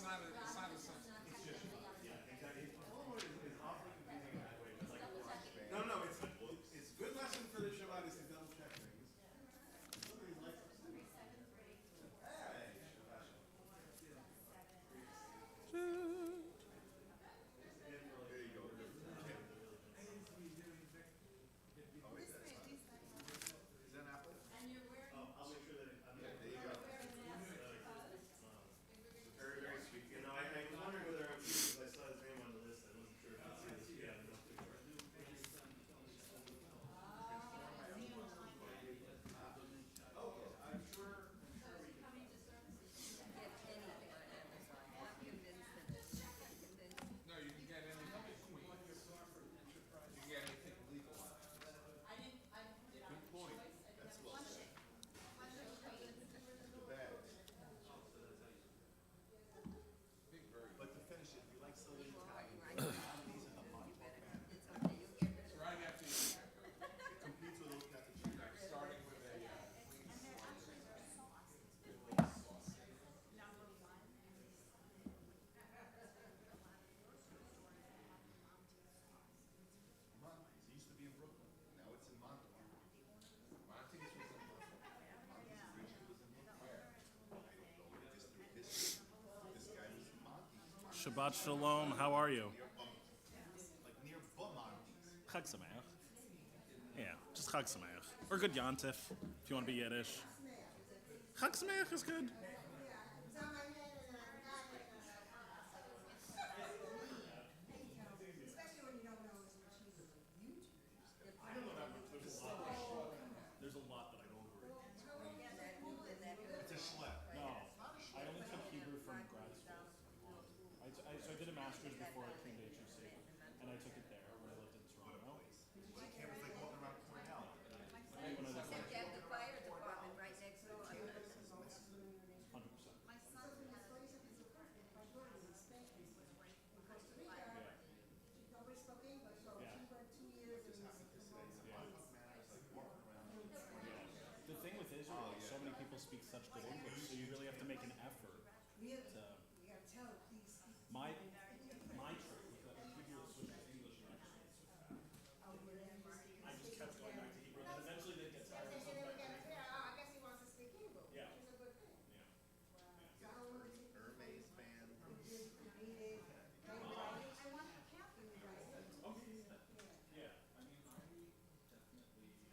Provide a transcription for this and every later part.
not a sense. It's just, yeah, exactly. Talmud is awfully confusing in that way. It's like no, it's a good lesson for the Shabbat is to double check things. Somebody's like, hey, Shabbat. There you go. Is that after? I'll make sure that there you go. Very, very sweet. You know, I was wondering whether I was because I saw his name on the list. I wasn't sure if I'd see this. Yeah, no picture. Okay, I'm sure we can. No, you can get anything at Queen. You can get anything legal. Good point. That's well said. The bags. Big bird. But to finish it, you like Southern Italian. These are the month man. It's right after you Competes with those cappuccinos. starting with a clean sauce. Monty's. It used to be in Brooklyn. Now it's in Monty. Monty's was in Monty's originally was in Brooklyn. I don't know. Just through history. This guy was in Monty's. Shabbat Shalom, how are you? Like near Monty's. Chag Sameach. Yeah, just Chag Sameach. Or good Yontif, if you want to be Yiddish. Chag Sameach is good. Especially when you don't know as much as you do. I don't know that much. There's a lot that I don't agree. It's a schlep. No, I only took Hebrew from grad school. So I did a master's before I came to HUC, and I took it there when I lived in Toronto. My campus like walking around Cornell. When I lived Except you have the fire department right next door. 100%. My son has Costa Rica. Nobody spoke English, so Yeah. she went 2 years in Man, I was like walking around. The thing with Israel is so many people speak such good English, so you really have to make an effort. Really? to- You gotta tell her, please. My trick was that when people would switch to English, and I just kept going back to Hebrew, and then eventually they'd get tired of something. I guess he wants to speak Hebrew. Yeah. Which is a good thing. Yeah. So I don't want to speak Hermes fan. I want a captain to write. Okay. Yeah. I mean, I definitely could read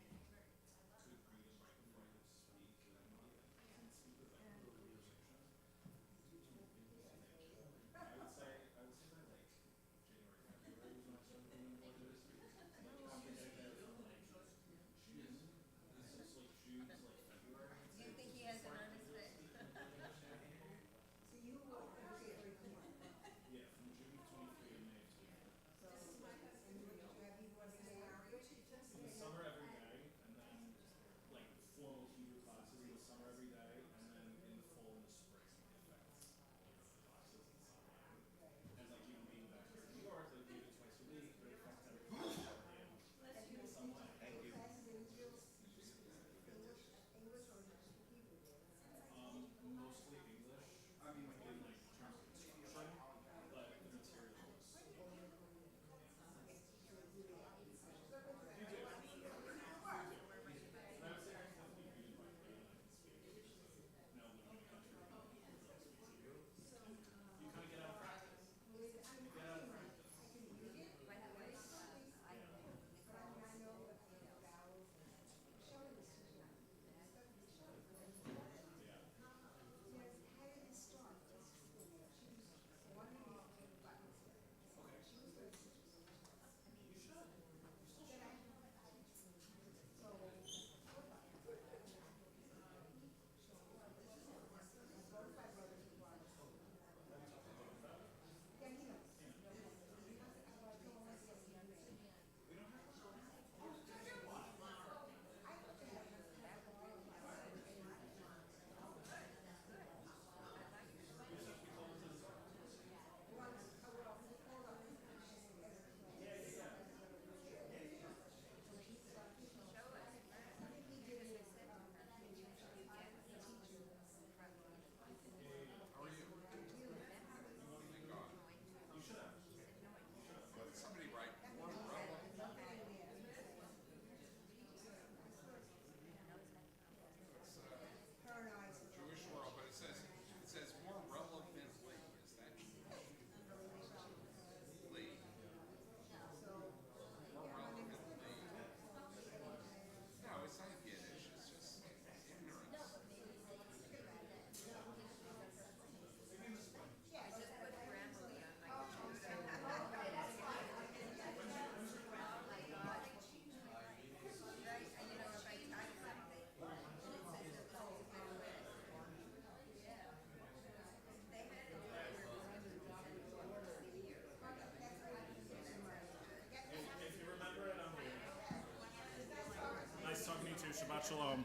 and write before I could speak. I can speak with like conversation. I would say by like January, February was when I started doing more of this. Like after getting there from like June, this is like June to like February. Do you think he has an earnest face? So you work every month. Yeah, from June 23 to May 24. So, and you have Hebrew as the hour. In the summer every day, and then like formal Hebrew classes in the summer every day, and then in the fall and the spring it affects classes in the summer. And like even being back here in New York, like we do it twice a week, but it affects every class in some way. Thank you. Classes in Israel. Shalom.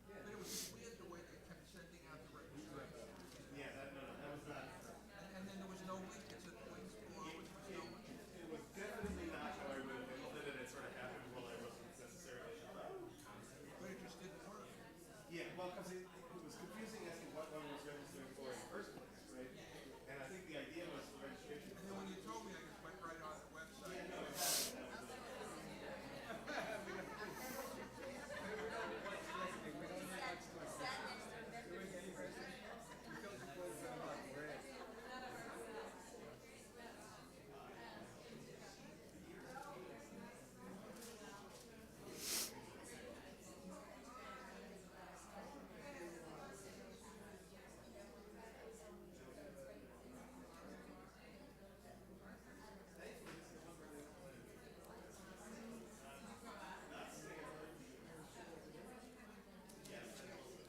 But it was just weird the way they kept sending out the registration. And then there was no link, it said links forward, there was no link. It was definitely not how I would have implemented it. It sort of happened while I wasn't necessarily. But it just didn't work. Yeah, well, because it was confusing as to what one was registering for in the first place, right? And I think the idea was the registration. And then when you told me, I just went right on the website.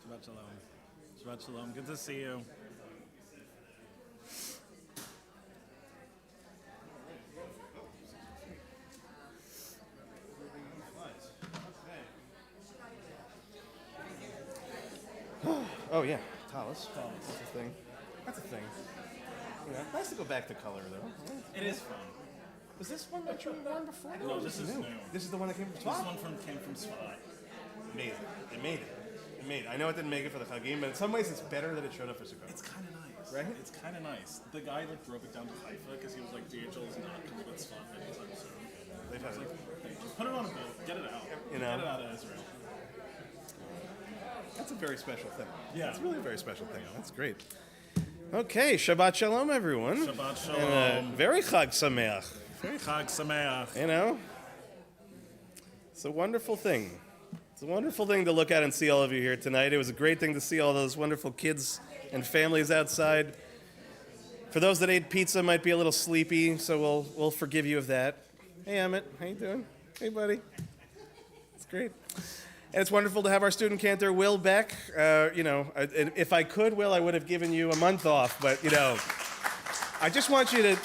Shabbat shalom. Shabbat shalom. Good to see you. Oh yeah, Talis. That's a thing. That's a thing. Yeah, nice to go back to color though. It is fun. Was this one that you worn before? No, this is new. This is the one that came from This Spot? one came from Svat. Amazing. It made it. It made it. I know it didn't make it for the Chagim, but in some ways it's better that it showed up for Sukkot. It's kind of nice. Right? It's kind of nice. The guy like drove it down to Haifa because he was like, DHL is not coming with Svat anytime soon. They've had it. Hey, just put it on a boat. Get it out. You know. Get it out of Israel. That's a very special thing. Yeah. It's really a very special thing. That's great. Okay, Shabbat Shalom, everyone. Shabbat shalom. And very Chag Sameach. Very Chag Sameach. You know? It's a wonderful thing. It's a wonderful thing to look at and see all of you here tonight. It was a great thing to see all those wonderful kids and families outside. For those that ate pizza, might be a little sleepy, so we'll forgive you of that. Hey, Emmett. How you doing? Hey, buddy. It's great. And it's wonderful to have our student cantor, Will, back. If I could, Will, I would have given you a month off, but, I just want you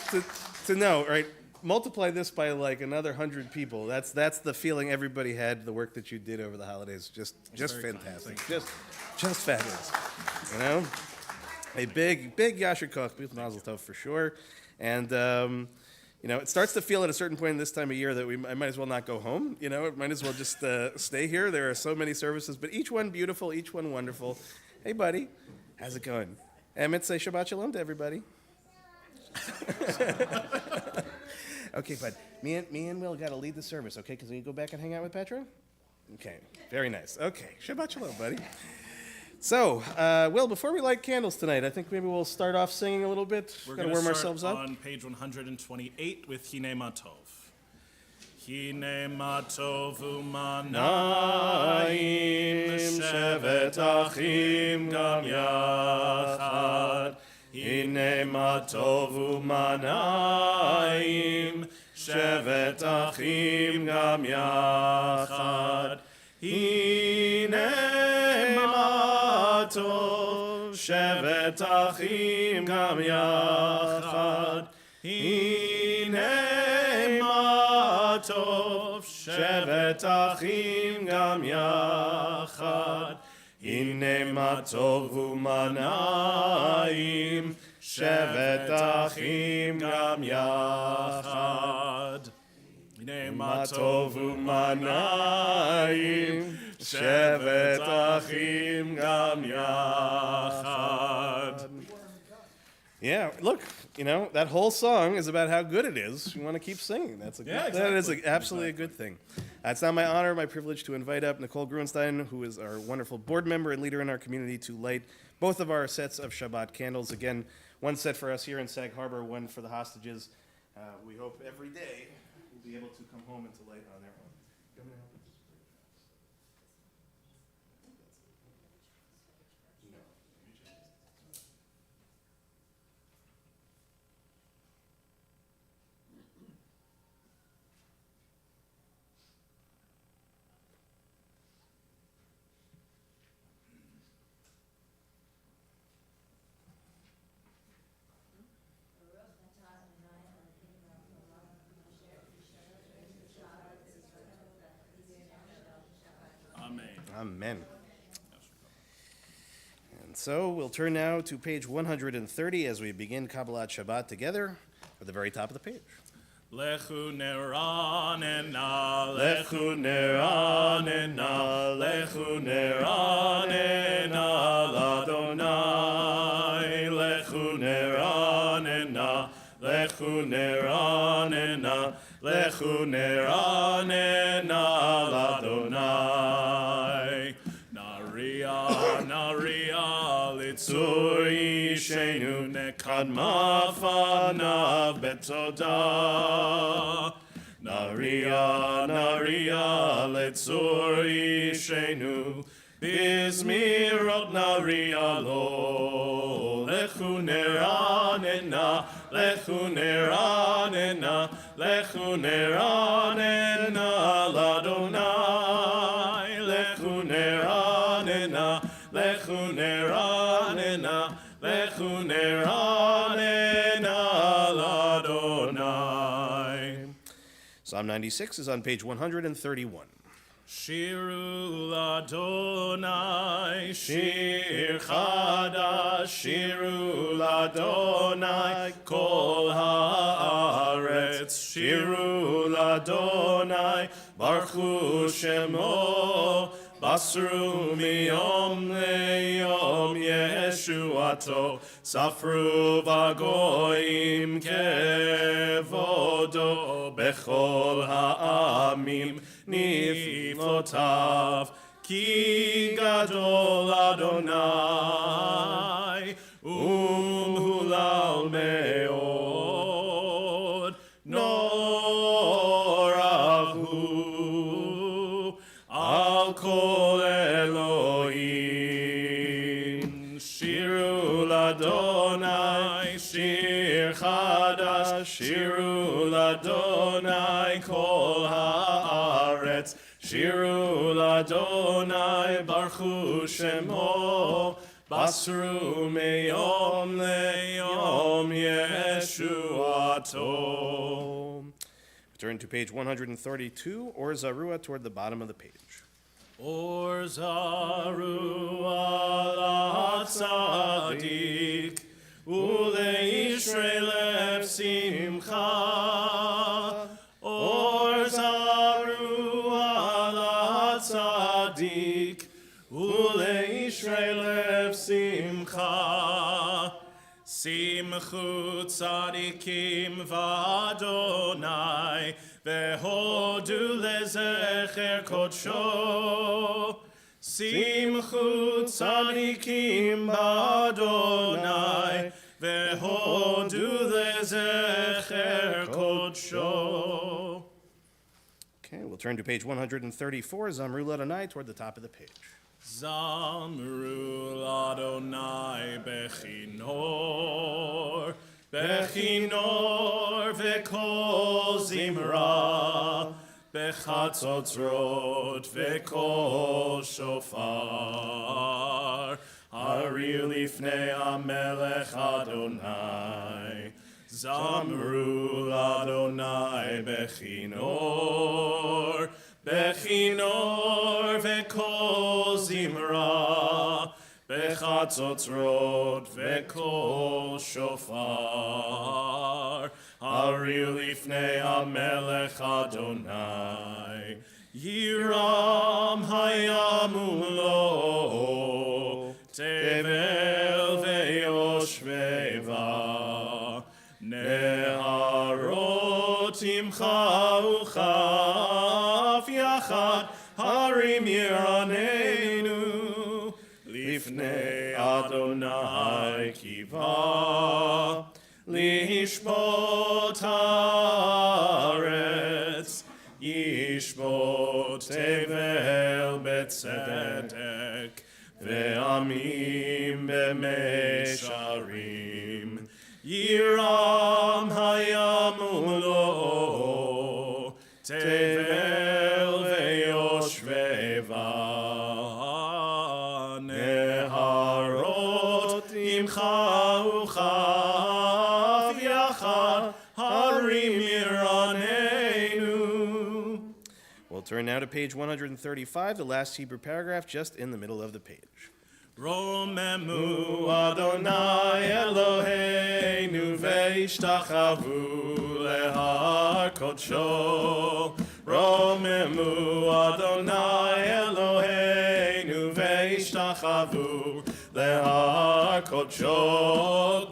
to know, right? Multiply this by like another 100 people. That's the feeling everybody had. The work that you did over the holidays, just very fantastic, kind. just fabulous. A big Yasher Koch, big Mazel Tov for sure. And it starts to feel at a certain point in this time of year that I might as well not go home. It might as well just stay here. There are so many services, but each one beautiful, each one wonderful. Hey, buddy, how's it going? Emmett, say Shabbat Shalom to everybody. Okay, bud. Me and Will got to lead the service, okay? Because we go back and hang out with Petra? Okay, very nice. Okay, Shabbat Shalom, buddy. So, Will, before we light candles tonight, I think maybe we'll start off singing a little bit. We're Gotta going to warm start ourselves up. on page 128 with Hine Matov. Hine Matov u'manayim shevet achim gam yachad. Hine Matov u'manayim shevet achim gam yachad. Hine Matov shevet achim gam yachad. Hine Matov shevet achim gam yachad. Hine Matov u'manayim shevet achim gam yachad. Hine Matov u'manayim shevet achim gam yachad. Yeah, look, you know, that whole song is about how good it is. We want to keep singing. That's a good, Yeah, That is exactly. absolutely a good thing. It's now my honor, my privilege to invite up Nicole Gruenstein, who is our wonderful board member and leader in our community, to light both of our sets of Shabbat candles. Again, one set for us here in Sag Harbor, one for the hostages. We hope every day we'll be able to come home and to light on their own. Amen. Amen. And so we'll turn now to page 130 as we begin Kabbalat Shabbat together at the very top of the page. Lechu neranena, lechu neranena, lechu neranena, l'Adonai. Lechu neranena, lechu neranena, lechu neranena, l'Adonai. Naria, naria, litzur yishenu nekadma fanav betodah. Naria, naria, litzur yishenu bizmirot naria lo. Lechu neranena, lechu neranena, lechu neranena, l'Adonai. Lechu neranena, lechu neranena, lechu neranena, l'Adonai. Psalm 96 is on page 131. Shiru l'Adonai, shir chadash, shiru l'Adonai, kol haaretz. Shiru l'Adonai, baruchu shemo, basru miyom leyom yeshuato, safru v'goyim kevodo, bechol ha'amim niflotav, ki gadol Adonai, umhulal meod, norahu, al kol Elohim. Shiru l'Adonai, shir chadash, shiru l'Adonai, kol haaretz. Shiru l'Adonai, baruchu shemo, basru meyom leyom yeshuato. Turn to page 132, or Zarua toward the bottom of the page. Or zaru ala tzadik, uleishrei lev simcha. Or zaru ala tzadik, uleishrei lev simcha. Simchu tzadikim v'Adonai, vehodu lezecher kodsho. Simchu tzadikim b'Adonai, v'hodu lezecher kodsho. Okay, we'll turn to page 134, Zamru Ladonai, toward the top of the page. Zamru Adonai bechinor, bechinor v'kol zimra, bechatzotzrot v'kol shofar, hari lifnei hamelech Adonai. Zamru Adonai bechinor, bechinor v'kol zimra, bechatzotzrot v'kol shofar, hari lifnei hamelech Adonai. Yiram hayamu lo, tevel ve'yoshveva, neharot imchau chaf yachad, harim yiranenu, lifnei Adonai kiva, lishbot haaretz, yishbot tevel betzedek, ve'amim b'meisharim. Yiram hayamu lo, tevel ve'yoshveva, neharot imcha uchav yachad, harim yiranenu. We'll turn now to page 135, the last Hebrew paragraph, just in the middle of the page. Romemu Adonai Eloheinu ve'ishtachavu lehar kodsho. Romemu Adonai Eloheinu ve'ishtachavu lehar kodsho.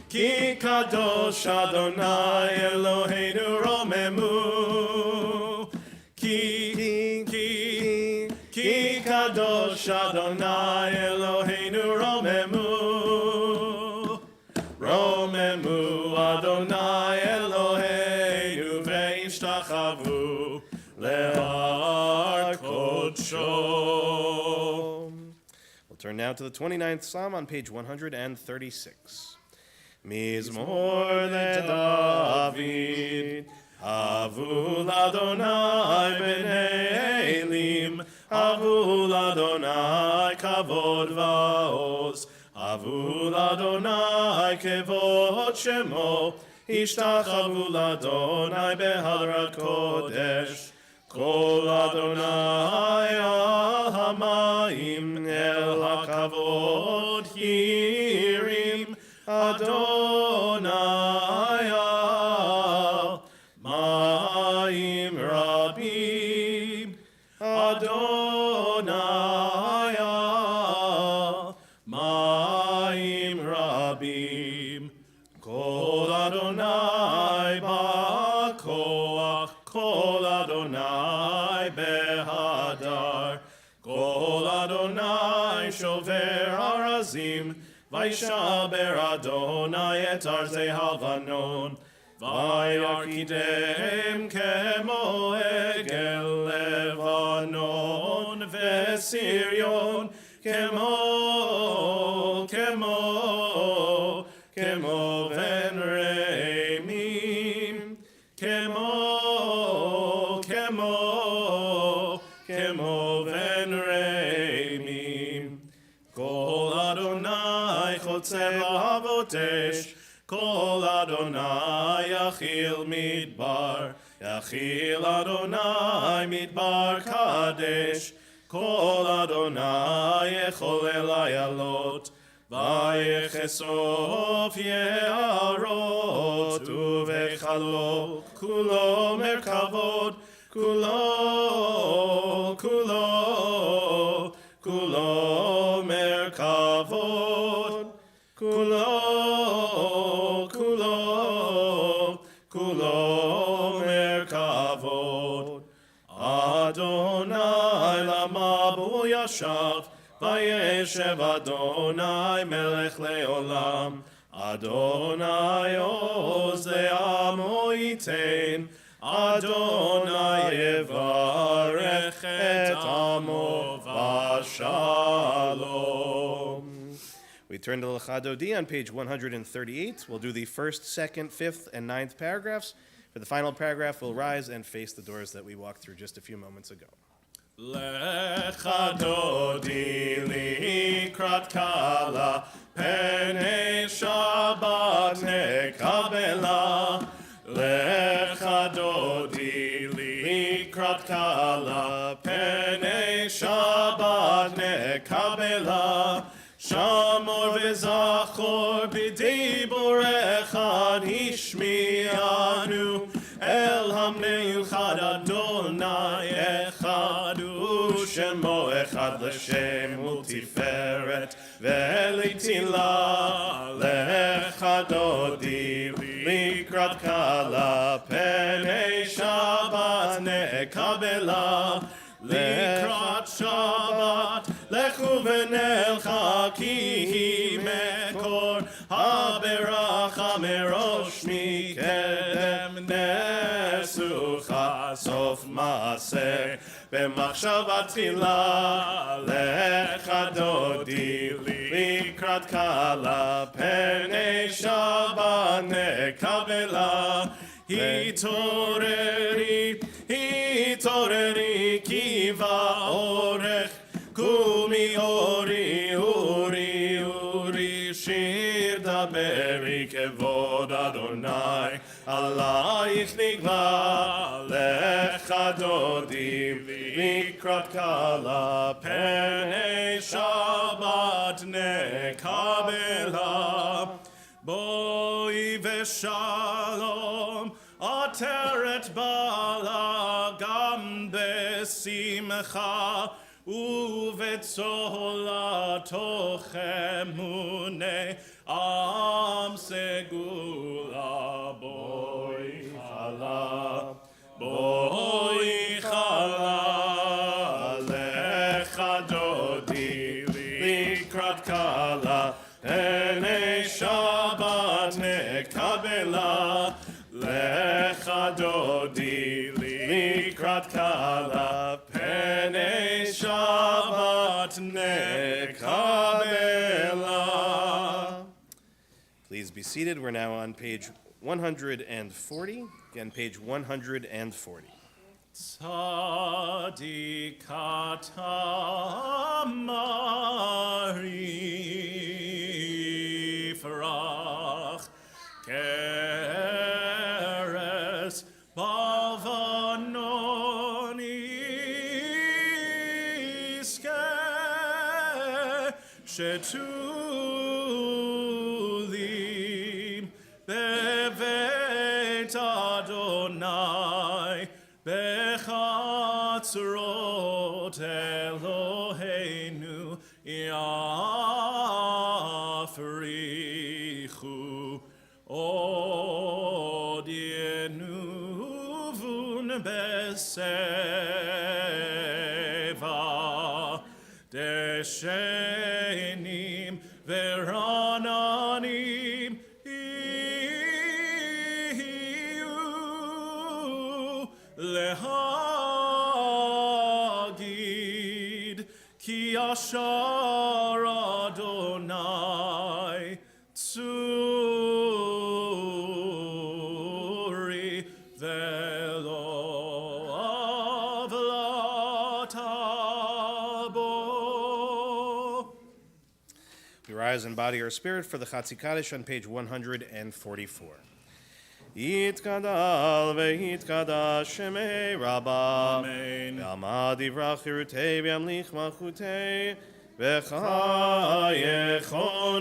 Ki kadosh Adonai Eloheinu romemu. Ki kadosh Adonai Eloheinu romemu. Romemu Adonai Eloheinu ve'ishtachavu lehar kodsho. We'll turn now to the 29th Psalm on page 136. Mizmor leDavid, Havu l'Adonai b'nei Elim, Havu l'Adonai kavod va'oz, Havu l'Adonai kevod shemo, Ishtachavu l'Adonai beharat kodesh, Kol Adonai al hamayim el hakavod hirim, Adonai al mayim rabim, Adonai al mayim rabim, Kol Adonai ba'koach, Kol Adonai behadar, Kol Adonai shover arazim, Vaishaber Adonai et arzei halvanon, Vayarkidem kemo egel Levanon, Vesirion kemo ven remim, kemo ven remim. Kol Adonai chotzev avotesh, Kol Adonai yachil midbar, Yachil Adonai midbar kadesh, Kol Adonai echol ayalot, Vayechesof ye'arot, Uvechalo kulo merkavod, kulo merkavod, kulo merkavod. Adonai yashav, vayeshev Adonai melech leolam. Adonai oz le'amo yitein, Adonai yevarech et amo v'shalom. We turn to Lecha Dodi on page 138. We'll do the first, second, fifth, and ninth paragraphs. For the final paragraph, we'll rise and face the doors that we walked through just a few moments ago. Lecha Dodi likrat kala, penei Shabbat nekabela. Lecha Dodi likrat kala, penei Shabbat nekabela. Shamor v'zachor b'dibur echad hishmi'anu, El hameichad Adonai echad u'shemo echad l'shem u'tiferet ve'letila. Lecha Dodi likrat kala, penei Shabbat nekabela. Likrat Shabbat lechu v'nelcha ki hi mekor haberacha merosh mikedem nesucha sof maaseh b'machshava tchila. Lecha Dodi likrat kala, penei Shabbat nekabela. Hitoreri kiva orech, kumi uri shir daberi kevod Adonai alayich nigla. Lecha Dodi likrat kala, penei Shabbat nekabela. Boi v'shalom ateret bala gam besimcha uvetzola tochemune am segula. Boi chala, boi chala. Lecha Dodi likrat kala, penei Shabbat nekabela. Lecha Dodi likrat kala, penei Shabbat nekabela. Please be seated. We're now on page 140. Again, page 140. Tzadikat Amari Farach Keres Bavanon Iske Shetulim Bevet Adonai Bechatzrot Eloheinu Yafrichu Od Yenuvun Beseva Deshenim Verananim Iyu Lehagid Ki Ashar Adonai Tsuri Velo Avlatabo. We rise in body or spirit for the Chatzi Kaddish on page 144. Yitkadal ve'yitkadash shemei Rabba. Amen. Yamad yivrach chirutei v'yamlich malchutei v'chayechon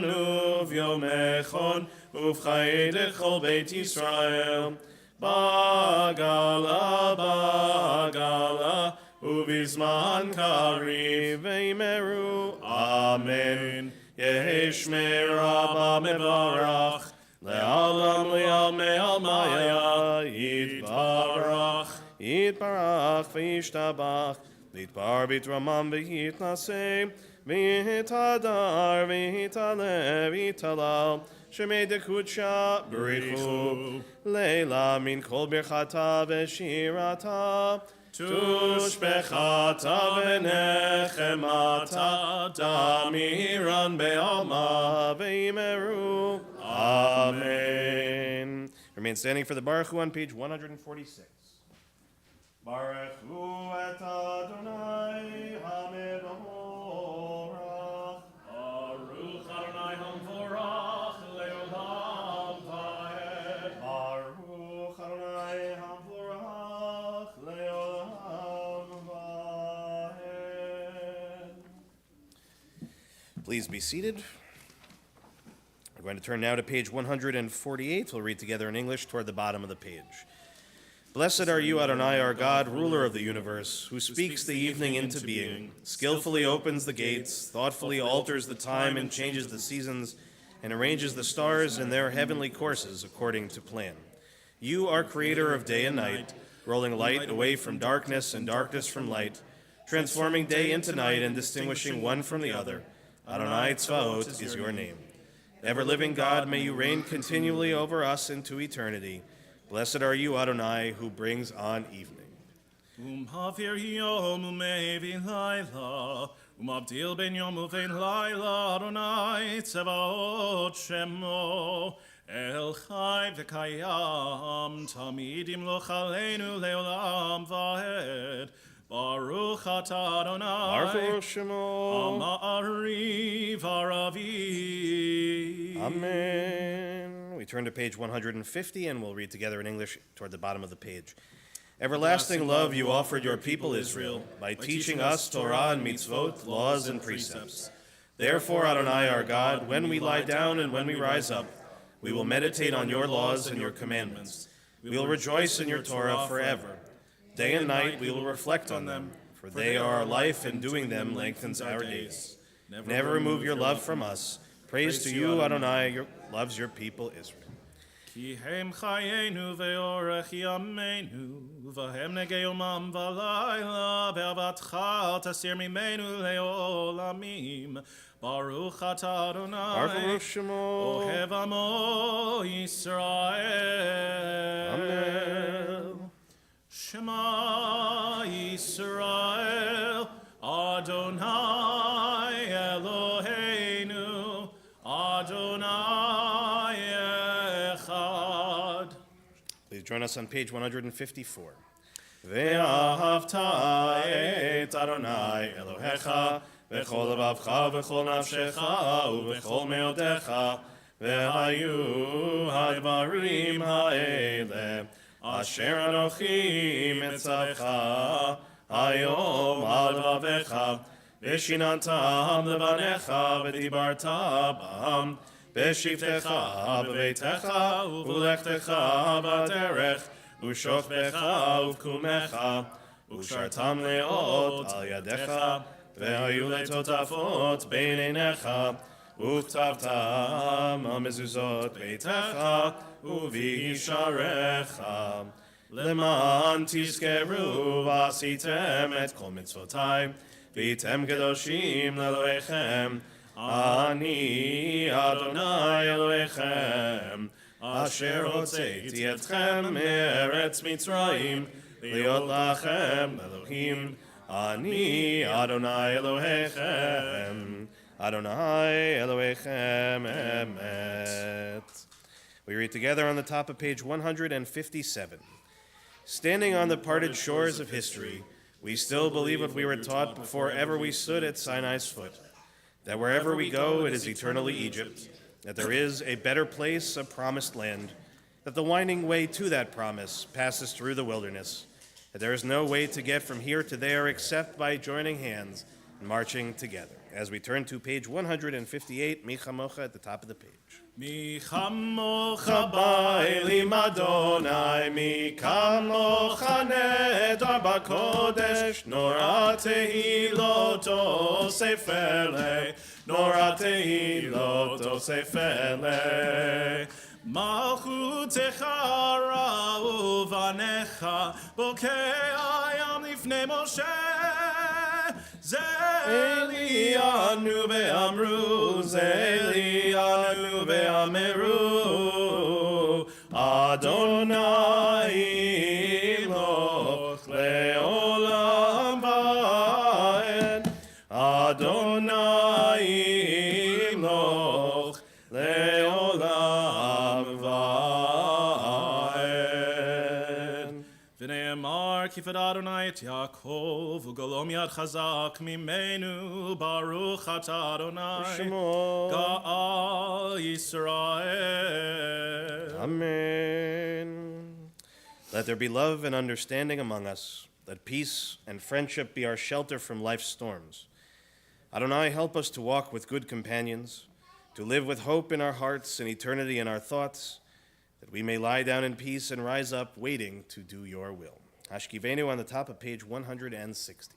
uv'yomechon uv'chayei lechol Beit Yisrael. Bagala bagala uv'izman kariv ve'imeru. Amen. Yehishmei Rabba mevarach Le'alam le'almei almaya Yitbarach Yitbarach v'yishtabach Vitbar vitramam vihitnaseh, vihitadar vihitale vitalal, shemei dekutsha berichu, leila min kol birchata veshirata, tushbechata v'nechemata, damiran be'alma v'imeru. Amen. Remain standing for the Baruch Hu on page 146. Baruch Hu et Adonai Hamid Horach. Baruch Adonai Hamvorach Leolam Vaed. Baruch Adonai Hamvorach Leolam Vaed. Please be seated. We're going to turn now to page 148. We'll read together in English toward the bottom of the page. Blessed are you, Adonai, our God, ruler of the universe, who speaks the evening into being, skillfully opens the gates, thoughtfully alters the time and changes the seasons, and arranges the stars in their heavenly courses according to plan. You are creator of day and night, rolling light away from darkness and darkness from light, transforming day into night and distinguishing one from the other. Adonai Tzvaot is your name. Ever-living God, may you reign continually over us into eternity. Blessed are you, Adonai, who brings on evening. Havir yom umevi laila, abdil ben yom uvein laila, Adonai Tzevaot Shemo, El Chai v'kayam, tamidim lo chaleinu leolam vaed, Baruch atah Adonai, Baruch Shemo. Amari v'aravi. Amen. We turn to page 150 and we'll read together in English toward the bottom of the page. Everlasting love you offered your people Israel by teaching us Torah and mitzvot, laws and precepts. Therefore, Adonai our God, when we lie down and when we rise up, we will meditate on your laws and your commandments. We will rejoice in your Torah forever. Day and night we will reflect on them, for they are our life, and doing them lengthens our days. Never remove your love from us. Praise to you, Adonai, loves your people Israel. Ki hem chayenu ve'orech yameinu, v'hem negei yomam v'layla, be'avatcha tasir mimenu le'olamim. Baruch atah Adonai, Baruch Shemo. ohev amo Yisrael. Amen. Shema Yisrael, Adonai Eloheinu, Adonai Echad. Please join us on page 154. Ve'ahavta et Adonai Elohecha v'chol levavcha v'chol nafshecha u'v'chol meodecha ve'hayu ha'dvarim ha'ele asher anochi mitzavcha hayom al vavecha v'shinantam levanecha v'dibarta bam v'shivtecha b'veitecha u'lechtecha b'derech u'shokbecha u'vkumecha u'shartam leot al yadecha ve'hayu letotafot bein einecha וכתבתם המזוזות ביתך ובשעריך למען תזכרו ועשיתם את כל מצוותיי והייתם קדושים לאלוהיכם אני אדוני אלוהיכם אשר הוצאתי אתכם מארץ מצרים להיות לכם אלוהים אני אדוני אלוהיכם Adonai Elohechem Emet. We read together on the top of page 157. Standing on the parted shores of history, we still believe what we were taught before ever we stood at Sinai's foot, that wherever we go it is eternally Egypt, that there is a better place, a promised land, that the winding way to that promise passes through the wilderness, that there is no way to get from here to there except by joining hands and marching together. As we turn to page 158, Mi Chamocha at the top of the page. Mi chamocha Chabaylim Adonai, Mi Kamocha Nedar Bakodesh, Nora Tehilot Osefele, Nora Tehilot Osefele. Malchutecha ra'u vanecha, Bokei ayam lifnei Moshe. Zelianu ve'amru, Zelianu ve'ameru, Adonai Eloch le'olam va'ed, Adonai Eloch le'olam va'ed. V'ne'emar kifad Adonai et Yaakov, u'golom yad chazak mimenu, baruch atah Adonai, Shemo. Ga'al Yisrael. Amen. Let there be love and understanding among us. Let peace and friendship be our shelter from life's storms. Adonai, help us to walk with good companions, to live with hope in our hearts and eternity in our thoughts, that we may lie down in peace and rise up, waiting to do your will. Hashkivenu on the top of page 160.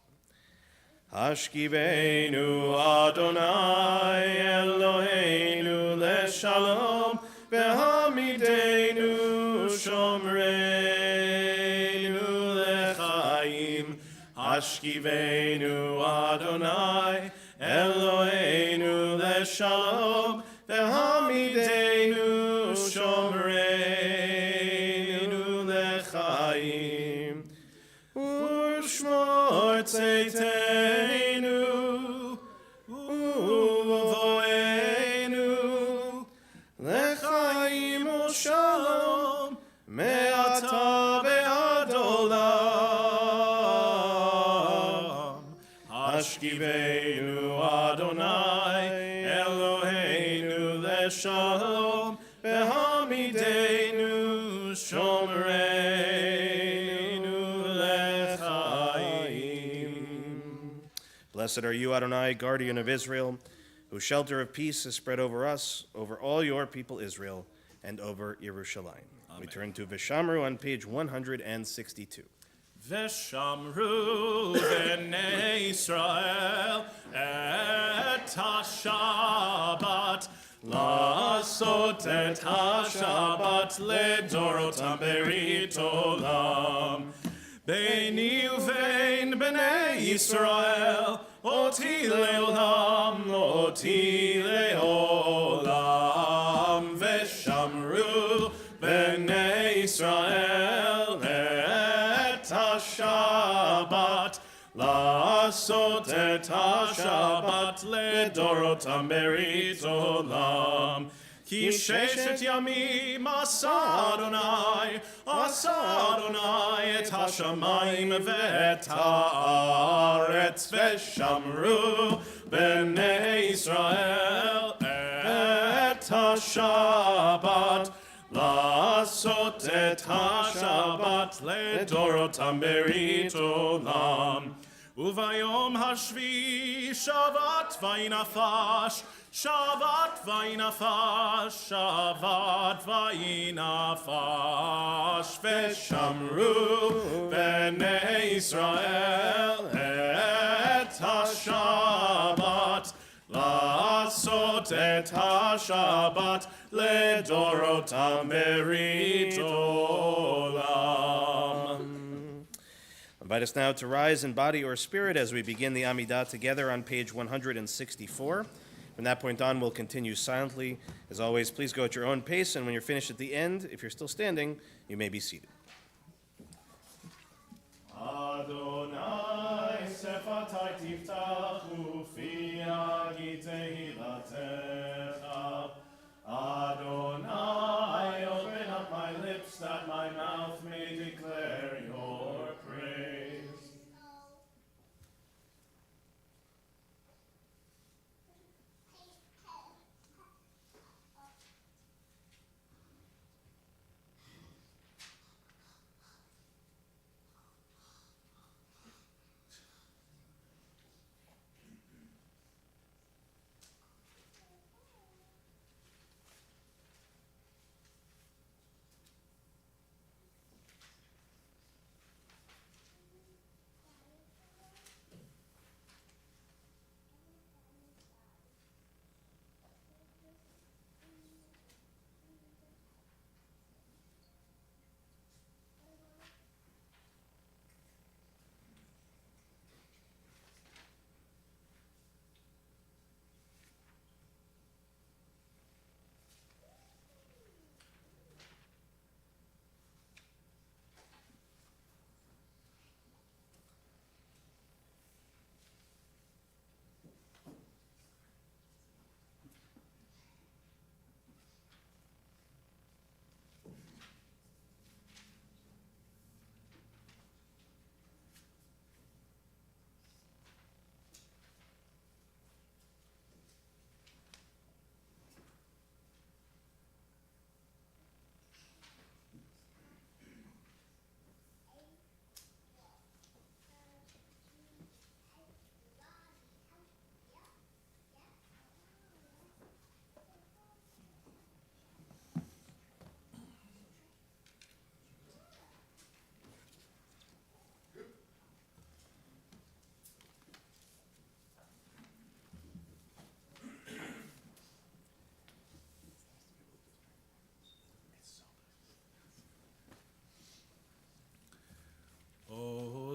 Hashkivenu Adonai Eloheinu leshalom v'hamidenu shomreinu lechaim. Hashkivenu Adonai Eloheinu leshalom v'hamidenu shomreinu lechaim. Ushmor tzeiteinu uvoenu lechaim u'shalom me'ata ve'ad olam. Hashkivenu Adonai Eloheinu leshalom v'hamidenu shomreinu lechaim. Blessed are you, Adonai, guardian of Israel, whose shelter of peace is spread over us, over all your people Israel, and over Yerushalayim. We turn to Vishamru on page 162. Veshamru b'nei Israel et ha-Shabbat, לעשות את השבת לדורותם ברית עולם. ביני ובין בני ישראל, אותי לעולם, אותי לעולם. ושמרו בני ישראל את השבת, לעשות את השבת לדורותם ברית עולם. כי ששת ימים עשה אדוני את השמיים ואת הארץ, ושמרו בני ישראל את השבת, לעשות את השבת לדורותם ברית עולם. וביום השביעי שבת וינפש, שבת וינפש, שבת וינפש. ושמרו בני ישראל את השבת, לעשות את השבת לדורותם ברית עולם. Invite us now to rise in body or spirit as we begin the Amidah together on page 164. From that point on, we'll continue silently. As always, please go at your own pace, and when you're finished at the end, if you're still standing, you may be seated. Adonai sefatai tiftach ufi agi tehilatecha. Adonai, open up my lips that my mouth may declare your praise.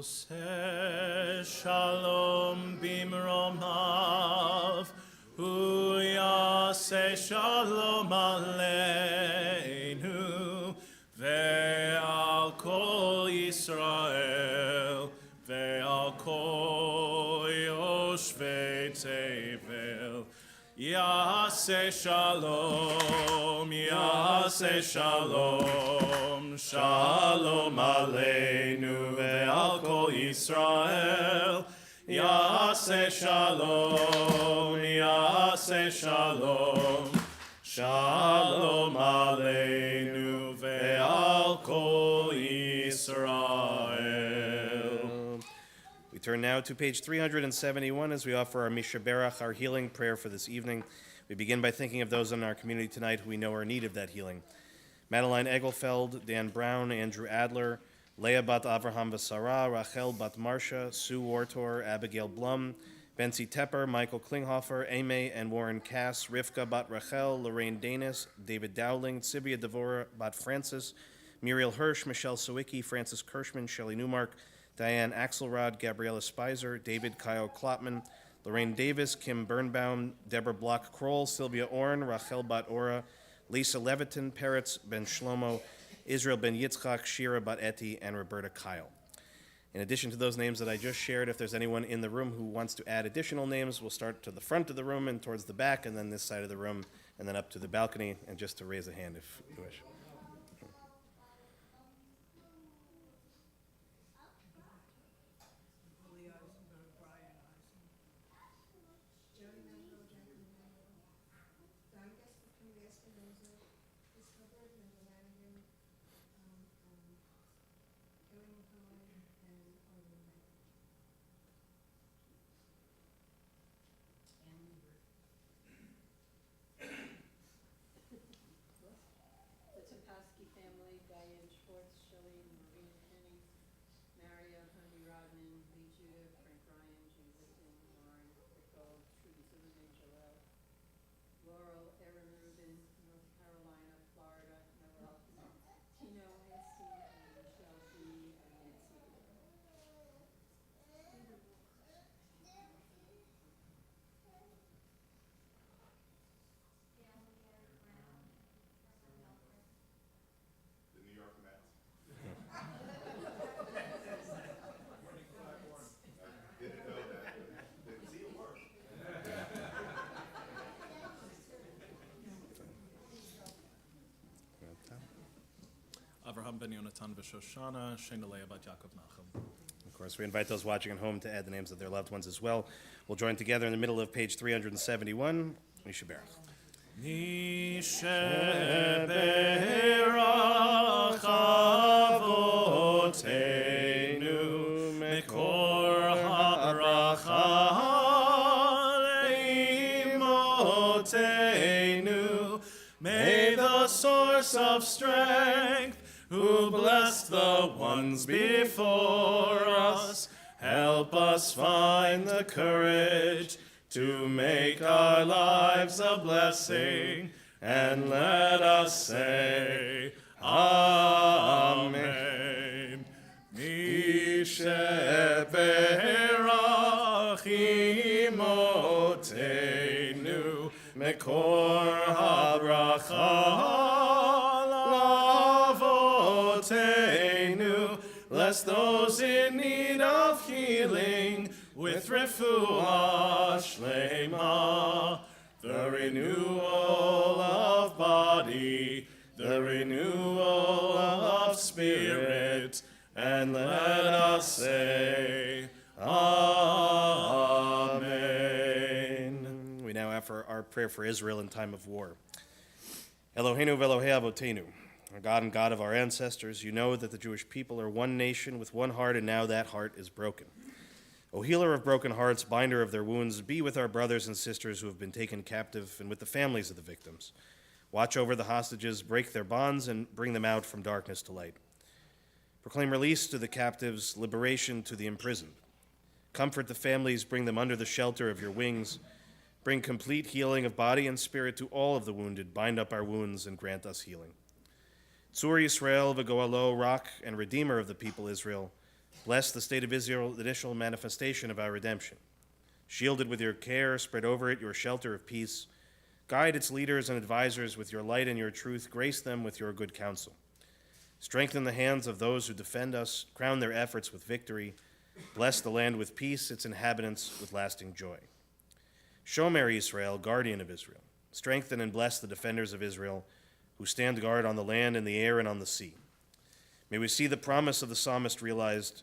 Oseh shalom bimromav, hu yaseh shalom aleinu, ve'al kol Yisrael, ve'al kol yoshvei tevel. Yaseh shalom, Yaseh shalom, shalom aleinu ve'al kol Yisrael. Yaseh shalom, Yaseh shalom, shalom aleinu ve'al kol Yisrael. We turn now to page 371 as we offer our Mishaberach, our healing prayer for this evening. We begin by thinking of those in our community tonight who we know are in need of that healing. Madeline Egelfeld, Dan Brown, Andrew Adler, Leah bat Avraham Vasara, Rachel bat Marsha, Sue Wartor, Abigail Blum, Betsy Tepper, Michael Klinghoffer, Ame and Warren Cass, Rivka bat Rachel, Lorraine Danis, David Dowling, Sibia Devora bat Francis, Muriel Hirsch, Michelle Sawicki, Francis Kirschman, Shelley Newmark, Diane Axelrod, Gabriella Spicer, David Kyle Klopman, Lorraine Davis, Kim Birnbaum, Deborah Block-Kroll, Sylvia Orn, Rachel Bat Ora, Lisa Leviton, Peretz Ben Shlomo, Israel Ben Yitzchak, Shira Bat Eti, and Roberta Kyle. In addition to those names that I just shared, if there's anyone in the room who wants to add additional names, we'll start to the front of the room and towards the back, and then this side of the room, and then up to the balcony, and just to raise a hand if you wish. The Tempowski family, Diane Schwartz, Shelley, Maureen Kenny, Mario, Honey Rodman, Lee Judah, Frank Ryan, Jim Whitman, Lauren Pickle, Trudy Zimmerman, Joel, Laurel, Erin Rubin, North Carolina, Florida, Noel, Tino Weinstein, and Michelle B. and Nancy Hoover. The New York Mets. Didn't know that. Didn't see it work. Avraham ben Yonatan v'Shoshana, Shena Leah bat Yaakov Nachum. Of course, we invite those watching at home to add the names of their loved ones as well. We'll join together in the middle of page 371. Mishaberach. Nisheberach avoteinu mekor habracha leimotenu. May the source of strength, who blessed the ones before us, help us find the courage to make our lives a blessing, and let us say, Amen. Misheberach imotenu, mekor habracha lavotenu. Bless those in need of healing with refuah shlema, the renewal of body, the renewal of spirit, and let us say, Amen. We now offer our prayer for Israel in time of war. Eloheinu v'Elohei Avotenu, our God and God of our ancestors, you know that the Jewish people are one nation with one heart, and now that heart is broken. O healer of broken hearts, binder of their wounds, be with our brothers and sisters who have been taken captive and with the families of the victims. Watch over the hostages, break their bonds, and bring them out from darkness to light. Proclaim release to the captives, liberation to the imprisoned. Comfort the families, bring them under the shelter of your wings. Bring complete healing of body and spirit to all of the wounded, bind up our wounds, and grant us healing. Tzur Yisrael v'goalo, rock and redeemer of the people Israel, Bless the state of Israel, the initial manifestation of our redemption. Shield it with your care, spread over it your shelter of peace. Guide its leaders and advisors with your light and your truth. Grace them with your good counsel. Strengthen the hands of those who defend us. Crown their efforts with victory. Bless the land with peace, its inhabitants with lasting joy. Shomer Israel, guardian of Israel. Strengthen and bless the defenders of Israel, who stand guard on the land, in the air, and on the sea. May we see the promise of the psalmist realized.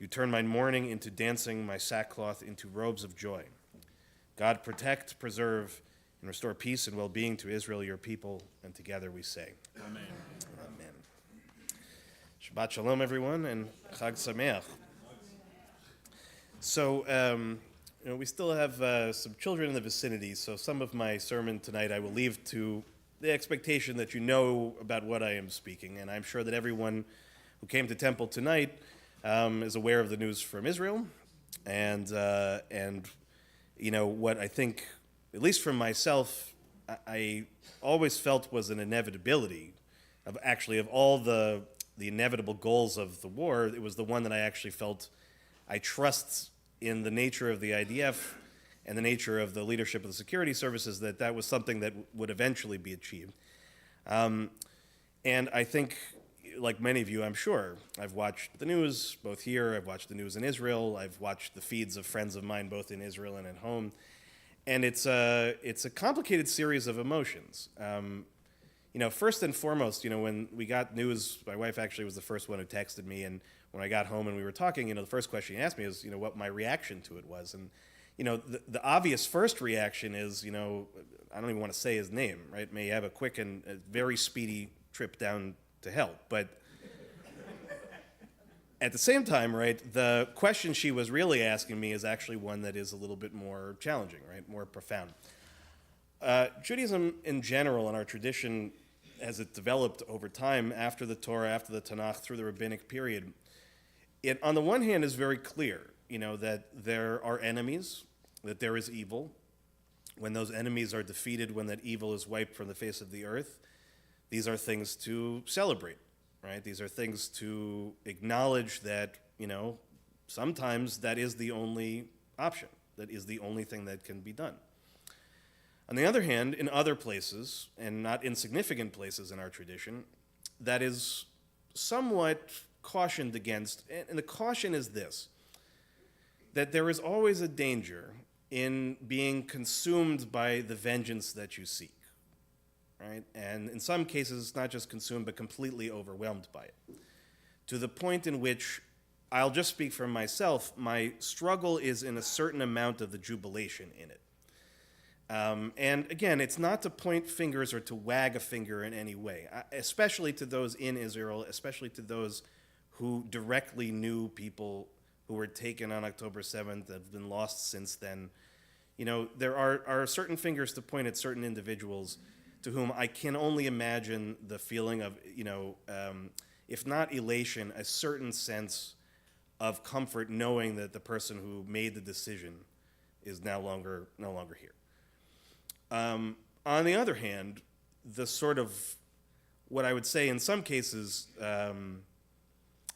You turn my mourning into dancing, my sackcloth into robes of joy. God, protect, preserve, and restore peace and well-being to Israel, your people, and together we say, Amen. Amen. Shabbat shalom, everyone, and Chag Sameach. So, we still have some children in the vicinity, so some of my sermon tonight I will leave to the expectation that you know about what I am speaking, and I'm sure that everyone who came to temple tonight is aware of the news from Israel, and what I think, at least from myself, I always felt was an inevitability of all the inevitable goals of the war. It was the one that I actually felt I trust in the nature of the IDF and the nature of the leadership of the security services, that was something that would eventually be achieved. And I think, like many of you, I'm sure, I've watched the news both here, I've watched the news in Israel, I've watched the feeds of friends of mine both in Israel and at home, and it's a complicated series of emotions. First and foremost, when we got news, my wife actually was the first one who texted me, and when I got home and we were talking, the first question she asked me was, what my reaction to it was. And, the obvious first reaction is, I don't even want to say his name, right? May he have a quick and a very speedy trip down to hell. But at the same time, right, the question she was really asking me is actually one that is a little bit more challenging, right, more profound. Judaism in general and our tradition, as it developed over time after the Torah, after the Tanakh, through the rabbinic period, it on the one hand is very clear, that there are enemies, that there is evil. When those enemies are defeated, when that evil is wiped from the face of the earth, these are things to celebrate, right? These are things to acknowledge that, sometimes that is the only option, that is the only thing that can be done. On the other hand, in other places, and not insignificant places in our tradition, that is somewhat cautioned against, and the caution is this, that there is always a danger in being consumed by the vengeance that you seek, right? And in some cases, not just consumed, but completely overwhelmed by it, to the point in which, I'll just speak for myself, my struggle is in a certain amount of the jubilation in it. And again, it's not to point fingers or to wag a finger in any way, especially to those in Israel, especially to those who directly knew people who were taken on October 7th, that have been lost since then. There are certain fingers to point at certain individuals to whom I can only imagine the feeling of, if not elation, a certain sense of comfort knowing that the person who made the decision is no longer here. On the other hand, the sort of, what I would say in some cases,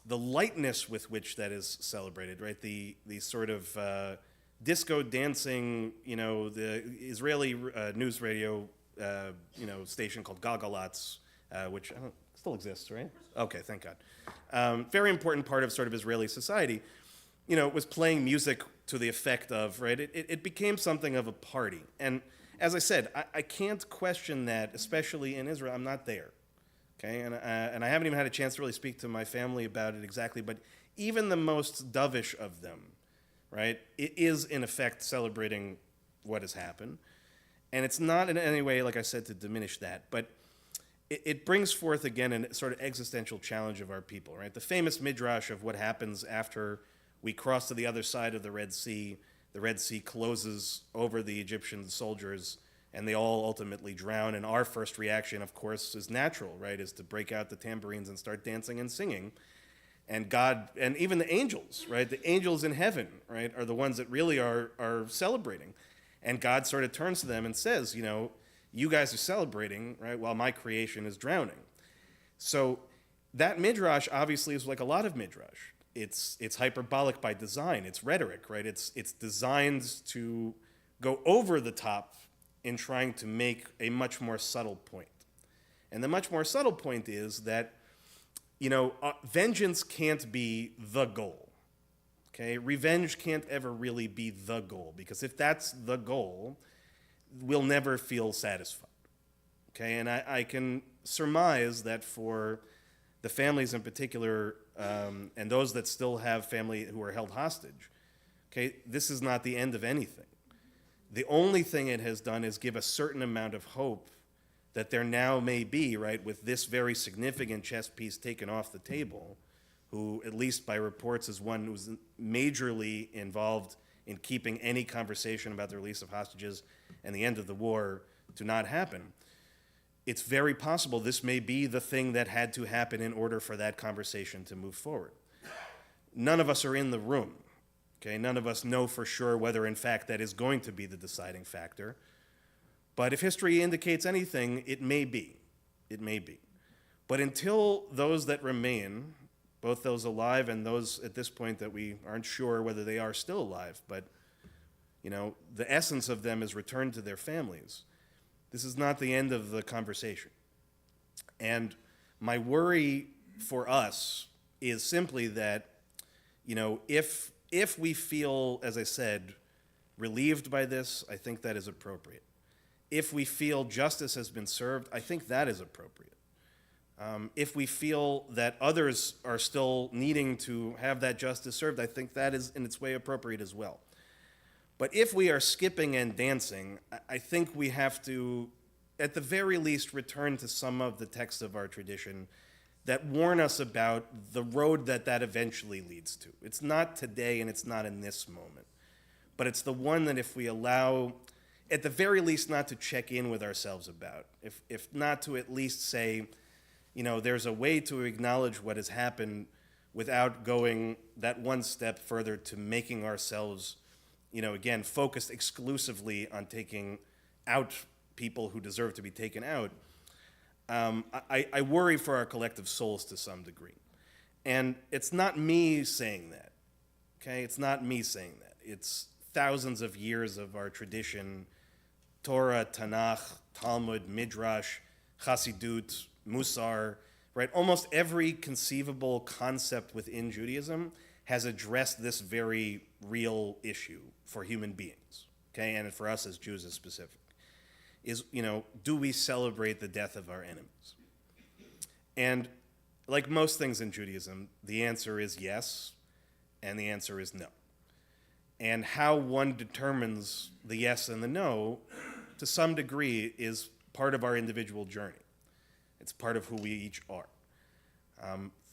the lightness with which that is celebrated, right? The sort of disco dancing, the Israeli news radio, station called Galgalatz, which still exists, right? Okay, thank God. Very important part of sort of Israeli society, was playing music to the effect of, right? It became something of a party. And as I said, I can't question that, especially in Israel. I'm not there, okay? And I haven't even had a chance to really speak to my family about it exactly, but even the most dovish of them, right, it is in effect celebrating what has happened. And it's not in any way, like I said, to diminish that, but it brings forth again a sort of existential challenge of our people, right? The famous midrash of what happens after we cross to the other side of the Red Sea closes over the Egyptian soldiers, and they all ultimately drown. And our first reaction, of course, is natural, right? Is to break out the tambourines and start dancing and singing. And God, and even the angels, right? The angels in heaven, right, are the ones that really are celebrating. And God sort of turns to them and says, you guys are celebrating, right, while my creation is drowning. So that midrash obviously is like a lot of midrash. it's hyperbolic by design. It's rhetoric, right? It's designed to go over the top in trying to make a much more subtle point. And the much more subtle point is that, vengeance can't be the goal. Okay? Revenge can't ever really be the goal, because if that's the goal, we'll never feel satisfied. Okay? And I can surmise that for the families in particular, and those that still have family who are held hostage, okay, this is not the end of anything. The only thing it has done is give a certain amount of hope that there now may be, right, with this very significant chess piece taken off the table, who, at least by reports, is one who's majorly involved in keeping any conversation about the release of hostages and the end of the war to not happen. It's very possible this may be the thing that had to happen in order for that conversation to move forward. None of us are in the room. Okay, none of us know for sure whether, in fact, that is going to be the deciding factor. But if history indicates anything, it may be. It may be. But until those that remain, both those alive and those at this point that we aren't sure whether they are still alive, but the essence of them is returned to their families, this is not the end of the conversation. And my worry for us is simply that, if we feel, as I said, relieved by this, I think that is appropriate. If we feel justice has been served, I think that is appropriate. If we feel that others are still needing to have that justice served, I think that is in its way appropriate as well. But if we are skipping and dancing, I think we have to, at the very least, return to some of the texts of our tradition that warn us about the road that eventually leads to. It's not today and it's not in this moment, but it's the one that if we allow, at the very least, not to check in with ourselves about, if not to at least say, there's a way to acknowledge what has happened without going that one step further to making ourselves, again, focused exclusively on taking out people who deserve to be taken out. I worry for our collective souls to some degree. And it's not me saying that, okay? It's not me saying that. It's thousands of years of our tradition, Torah, Tanakh, Talmud, Midrash, Chassidut, Musar, right? Almost every conceivable concept within Judaism has addressed this very real issue for human beings, okay? And for us as Jews is specific. Is, do we celebrate the death of our enemies? And like most things in Judaism, the answer is yes, and the answer is no. And how one determines the yes and the no, to some degree, is part of our individual journey. It's part of who we each are.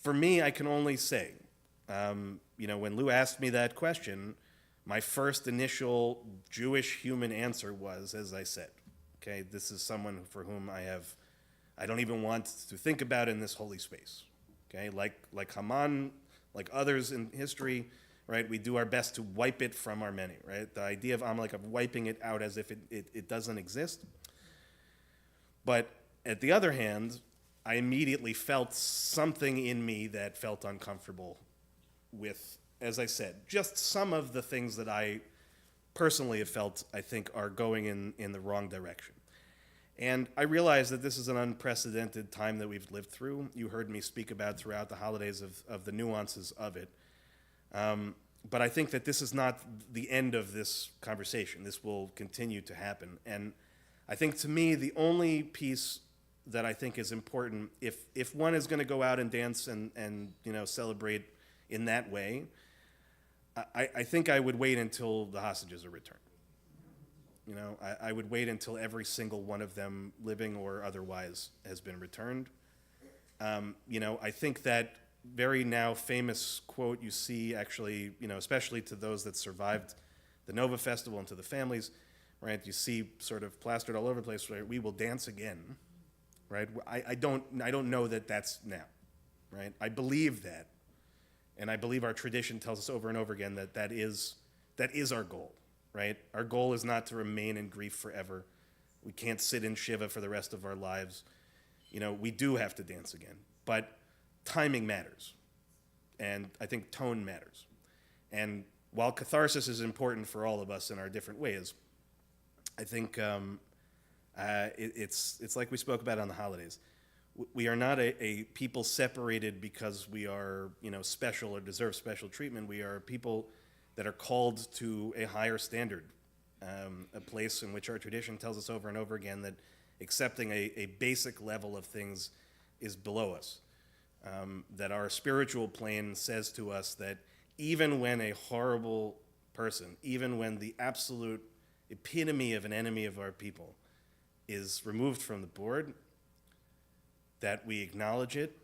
For me, I can only say, when Lou asked me that question, my first initial Jewish human answer was, as I said, okay, this is someone for whom I don't even want to think about in this holy space. Okay, like Haman, like others in history, right? We do our best to wipe it from our many, right? The idea of Amalek, of wiping it out as if it doesn't exist. But at the other hand, I immediately felt something in me that felt uncomfortable with, as I said, just some of the things that I personally have felt, I think, are going in the wrong direction. And I realize that this is an unprecedented time that we've lived through. You heard me speak about throughout the holidays of the nuances of it. But I think that this is not the end of this conversation. This will continue to happen. And I think, to me, the only piece that I think is important, if one is going to go out and dance and celebrate in that way, I think I would wait until the hostages are returned. I would wait until every single one of them, living or otherwise, has been returned. I think that very now famous quote you see, actually, especially to those that survived the Nova Festival and to the families, right? You see sort of plastered all over the place, right? We will dance again, right? I don't know that that's now, right? I believe that, and I believe our tradition tells us over and over again that is our goal, right? Our goal is not to remain in grief forever. We can't sit in Shiva for the rest of our lives. We do have to dance again, but timing matters. And I think tone matters. And while catharsis is important for all of us in our different ways, I think it's like we spoke about on the holidays. We are not a people separated because we are, special or deserve special treatment. We are people that are called to a higher standard, a place in which our tradition tells us over and over again that accepting a basic level of things is below us. That our spiritual plane says to us that even when a horrible person, even when the absolute epitome of an enemy of our people is removed from the board, that we acknowledge it,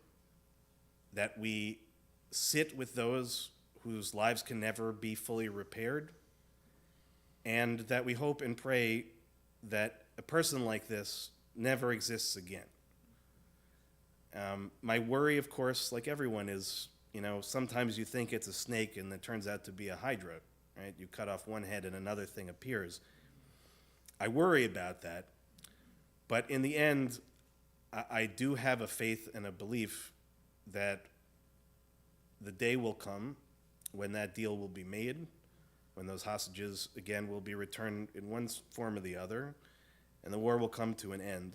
that we sit with those whose lives can never be fully repaired, and that we hope and pray that a person like this never exists again. My worry, of course, like everyone, is, sometimes you think it's a snake and it turns out to be a hydra, right? You cut off one head and another thing appears. I worry about that, but in the end, I do have a faith and a belief that the day will come when that deal will be made, when those hostages, again, will be returned in one form or the other, and the war will come to an end.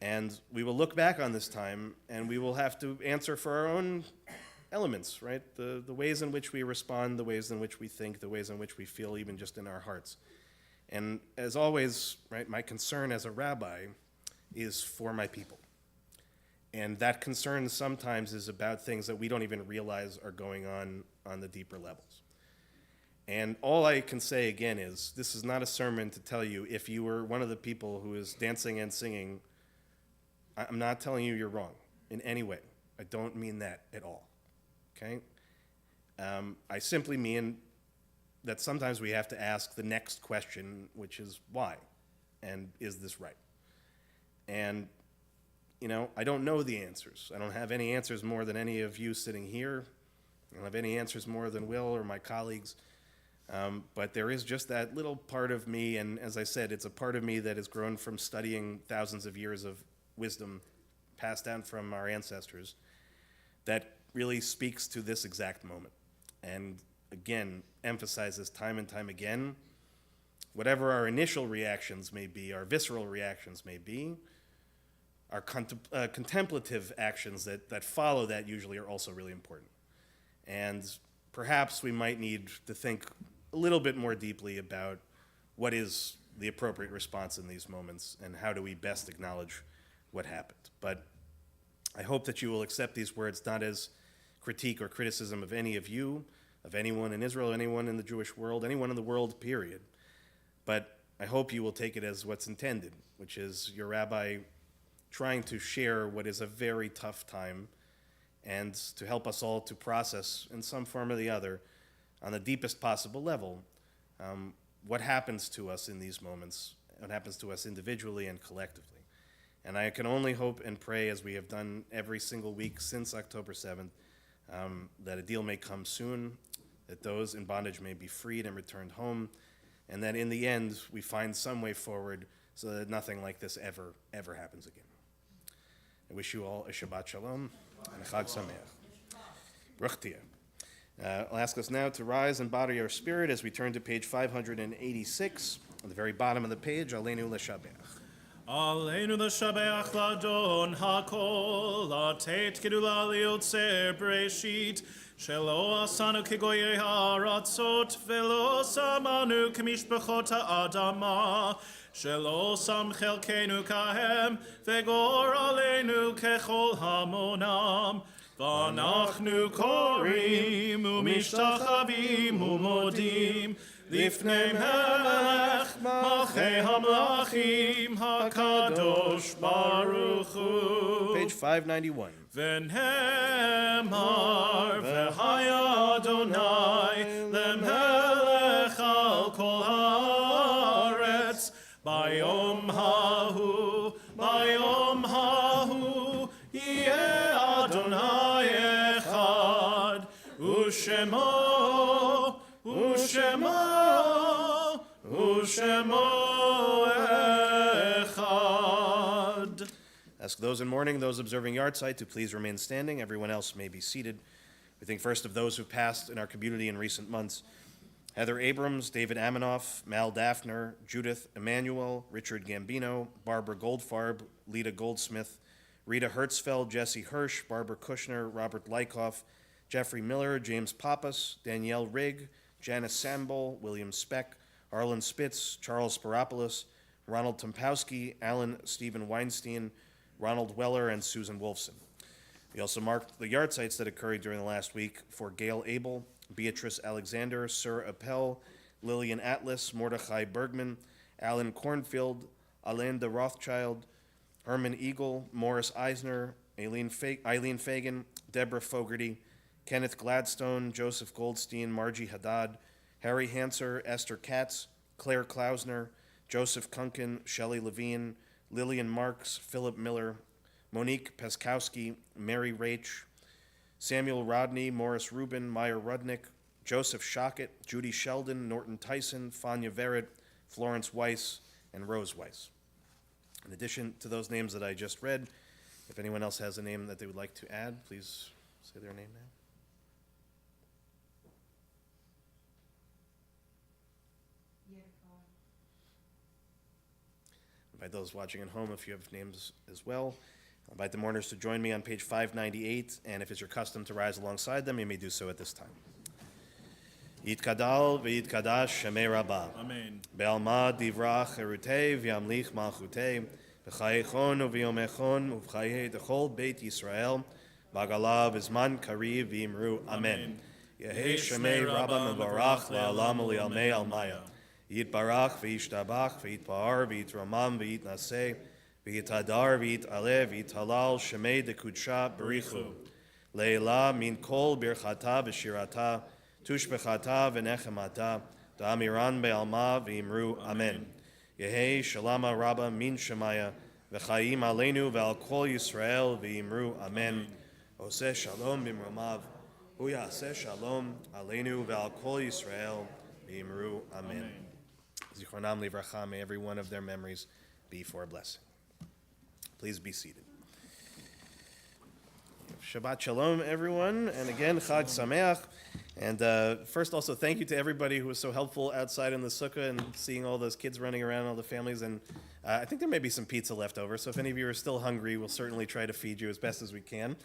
And we will look back on this time, and we will have to answer for our own elements, right? The ways in which we respond, the ways in which we think, the ways in which we feel, even just in our hearts. And as always, right, my concern as a rabbi is for my people. And that concern sometimes is about things that we don't even realize are going on the deeper levels. And all I can say again is, this is not a sermon to tell you if you were one of the people who is dancing and singing, I'm not telling you you're wrong in any way. I don't mean that at all, okay? I simply mean that sometimes we have to ask the next question, which is why, and is this right? And, I don't know the answers. I don't have any answers more than any of you sitting here. I don't have any answers more than Will or my colleagues. But there is just that little part of me, and as I said, it's a part of me that has grown from studying thousands of years of wisdom passed down from our ancestors, that really speaks to this exact moment. And again, emphasizes time and time again, whatever our initial reactions may be, our visceral reactions may be, our contemplative actions that follow that usually are also really important. And perhaps we might need to think a little bit more deeply about what is the appropriate response in these moments and how do we best acknowledge what happened. But I hope that you will accept these words not as critique or criticism of any of you, of anyone in Israel, anyone in the Jewish world, anyone in the world, period. But I hope you will take it as what's intended, which is your rabbi trying to share what is a very tough time and to help us all to process in some form or the other, on the deepest possible level, what happens to us in these moments, what happens to us individually and collectively. And I can only hope and pray, as we have done every single week since October 7th, that a deal may come soon, that those in bondage may be freed and returned home, and that in the end we find some way forward so that nothing like this ever happens again. I wish you all a Shabbat Shalom and a Chag Sameach. Baruch Tiyeh. I'll ask us now to rise and body our spirit as we turn to page 586, on the very bottom of the page, Aleinu L'Shabeach. Aleinu l'shabeach l'Adon hakol, latet gedula liotzer breshit, shelo asanu kegoyei haratzot, velo samanu kemishpachot ha'adama, shelo sam chelkenu kahem, vegor aleinu kechol hamonam, v'anachnu korim umishtachavim umodim, Lifnei Melech Malchei Hamlachim HaKadosh Baruch Hu. Page 591. V'nehemar v'haya Adonai lemelech al kol haaretz bayom hahu yeh Adonai echad u'shemo Echad. Ask those in mourning, those observing yahrzeit, to please remain standing. Everyone else may be seated with We think first of those who've passed in our community in recent months. Heather Abrams, David Amanoff, Mal Daphner, Judith Emanuel, Richard Gambino, Barbara Goldfarb, Lita Goldsmith, Rita Hertzfeld, Jesse Hirsch, Barbara Kushner, Robert Lykoff, Jeffrey Miller, James Pappas, Danielle Rigg, Janice Sambol, William Speck, Arlen Spitz, Charles Sparopoulos, Ronald Tompowski, Alan Stephen Weinstein, Ronald Weller, and Susan Wolfson. We also marked the yard sites that occurred during the last week for Gail Abel, Beatrice Alexander, Sir Appel, Lillian Atlas, Mordechai Bergman, Alan Cornfield, Alain de Rothschild, Herman Eagle, Morris Eisner, Eileen Fagan, Deborah Fogarty, Kenneth Gladstone, Joseph Goldstein, Margie Haddad, Harry Hanser, Esther Katz, Claire Klausner, Joseph Kunkin, Shelley Levine, Lillian Marks, Philip Miller, Monique Peskowski, Mary Rach, Samuel Rodney, Morris Rubin, Meyer Rudnick, Joseph Shockett, Judy Sheldon, Norton Tyson, Fania Verrett, Florence Weiss, and Rose Weiss. In addition to those names that I just read, if anyone else has a name that they would like to add, please say their name now. Invite those watching at home if you have names as well. I invite the mourners to join me on page 598, and if it's your custom to rise alongside them, you may do so at this time. Yitkadal v'yitkadash shemei rabbah. Amen. Be'alma divrach erutei v'yamlich malchutei v'chayechon u'v'yomechon u'v'chayei d'chol Beit Yisrael b'agala v'zman kariv v'imru. Amen. Yehei shemei rabbah mevarach la'alam u'li'almei almaya. Yitbarach v'yishtabach v'yitpa'ar v'yitramam v'yitnaseh v'yitadar v'yitaleh v'yitalal shemei dekudsha berichu. Leila min kol birchata v'shirata tushbechata v'nechemata da'amiran be'alma v'imru. Amen. Yehei shalama rabba min shemaya v'chayim aleinu v'al kol Yisrael v'imru. Amen. Oseh shalom b'mromav hu yaseh shalom aleinu v'al kol Yisrael v'imru. Amen. Zichronam livracha, may every one of their memories be for a blessing. Please be seated. Shabbat shalom, everyone, and again, Chag Sameach. And first, also, thank you to everybody who was so helpful outside in the sukkah and seeing all those kids running around, all the families. And I think there may be some pizza left over, so if any of you are still hungry, we'll certainly try to feed you as best as we can.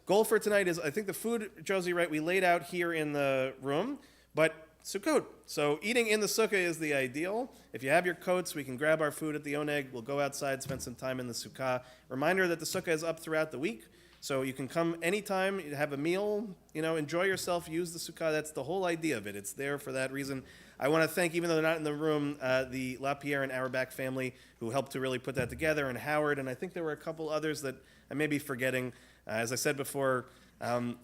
Goal for tonight is, I think the food, Josie, right, we laid out here in the room, but Sukkot. So eating in the sukkah is the ideal. If you have your coats, we can grab our food at the Oneg. We'll go outside, spend some time in the sukkah. Reminder that the sukkah is up throughout the week. So you can come anytime, have a meal, enjoy yourself, use the sukkah. That's the whole idea of it. It's there for that reason. I want to thank, even though they're not in the room, the LaPierre and Auerbach family who helped to really put that together, and Howard, and I think there were a couple others that I may be forgetting. As I said before,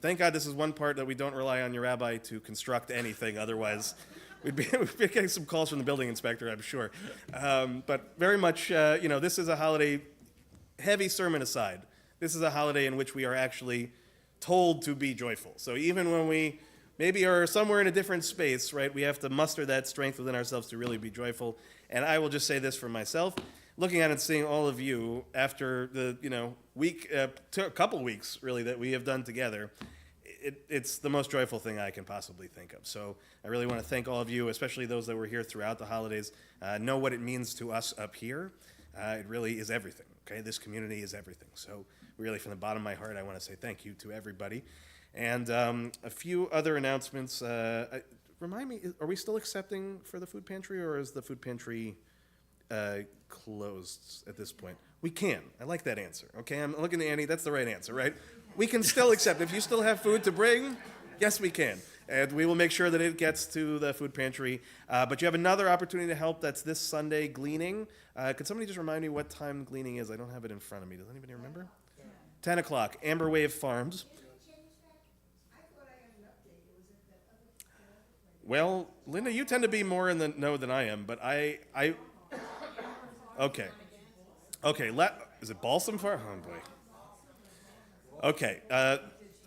thank God this is one part that we don't rely on your rabbi to construct anything. Otherwise, we'd be getting some calls from the building inspector, I'm sure. But very much, this is a holiday, heavy sermon aside, this is a holiday in which we are actually told to be joyful. So even when we maybe are somewhere in a different space, right, we have to muster that strength within ourselves to really be joyful. And I will just say this for myself. Looking at and seeing all of you after the week, a couple weeks really that we have done together, it's the most joyful thing I can possibly think of. So I really want to thank all of you, especially those that were here throughout the holidays. Know what it means to us up here. It really is everything. Okay, this community is everything. So really, from the bottom of my heart, I want to say thank you to everybody. And a few other announcements. Remind me, are we still accepting for the food pantry, or is the food pantry closed at this point? We can. I like that answer. Okay, I'm looking at Annie. That's the right answer, right? We can still accept. If you still have food to bring, yes, we can. And we will make sure that it gets to the food pantry. But you have another opportunity to help. That's this Sunday, gleaning. Could somebody just remind me what time gleaning is? I don't have it in front of me. Does anybody remember? 10 o'clock, Amber Wave Farms. Well, Linda, you tend to be more in the know than I am, but I okay. Is it Balsam Farm? Oh, boy. Okay,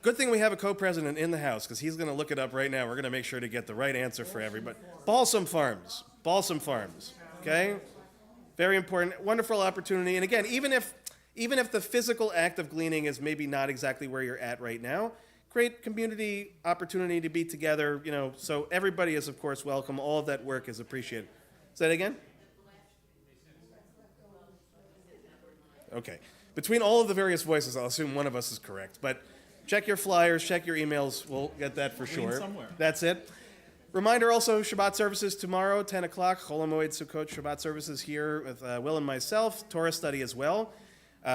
good thing we have a co-president in the house, because he's going to look it up right now. We're going to make sure to get the right answer for everybody. Balsam Farms, okay? Very important, wonderful opportunity. And again, even if the physical act of gleaning is maybe not exactly where you're at right now, great community opportunity to be together, so everybody is, of course, welcome. All of that work is appreciated. Say that again? Okay. Between all of the various voices, I'll assume one of us is correct. But check your flyers, check your emails. We'll get that for sure. somewhere. That's it. Reminder also, Shabbat services tomorrow, 10 o'clock. Chol HaMoed Sukkot Shabbat services here with Will and myself. Torah study as well.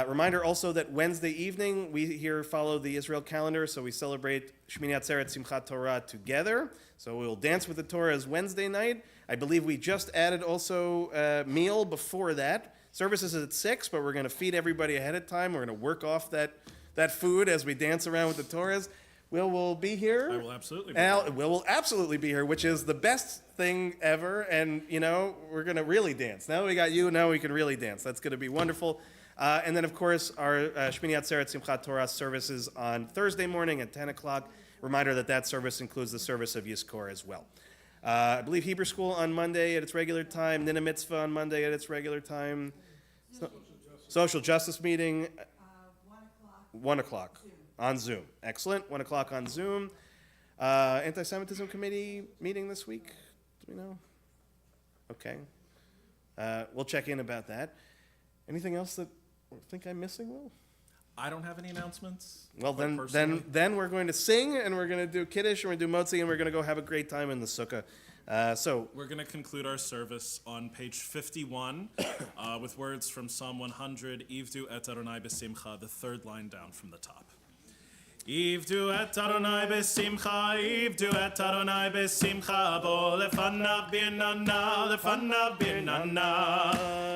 Reminder also that Wednesday evening, we here follow the Israel calendar, so we celebrate Shmini Atzeret Simchat Torah together. So we'll dance with the Torah as Wednesday night. I believe we just added also a meal before that. Services is at 6, but we're going to feed everybody ahead of time. We're going to work off that food as we dance around with the Torahs. Will be here. I will absolutely be here. Will absolutely be here, which is the best thing ever. And, we're going to really dance. Now we got you, now we can really dance. That's going to be wonderful. And then, of course, our Shmini Atzeret Simchat Torah services on Thursday morning at 10 o'clock. Reminder that service includes the service of Yizkor as well. I believe Hebrew School on Monday at its regular time. Nina Mitzvah on Monday at its regular time. Social Justice meeting. 1 o'clock on Zoom. Excellent. 1 o'clock on Zoom. Anti-Semitism committee meeting this week. Do we know? Okay. We'll check in about that. Anything else that you think I'm missing, Will? I don't have any announcements. Well, quite then personally. we're going to sing, and we're going to do Kiddush, and we're going to do Motzi, and we're going to go have a great time in the Sukkah. So We're going to conclude our service on page 51 with words from Psalm 100, Ivdu et Adonai b'simcha, the third line down from the top. Ivdu et Adonai b'simcha, Ivdu et Adonai b'simcha, bo lefanav b'nana, lefanav b'nana.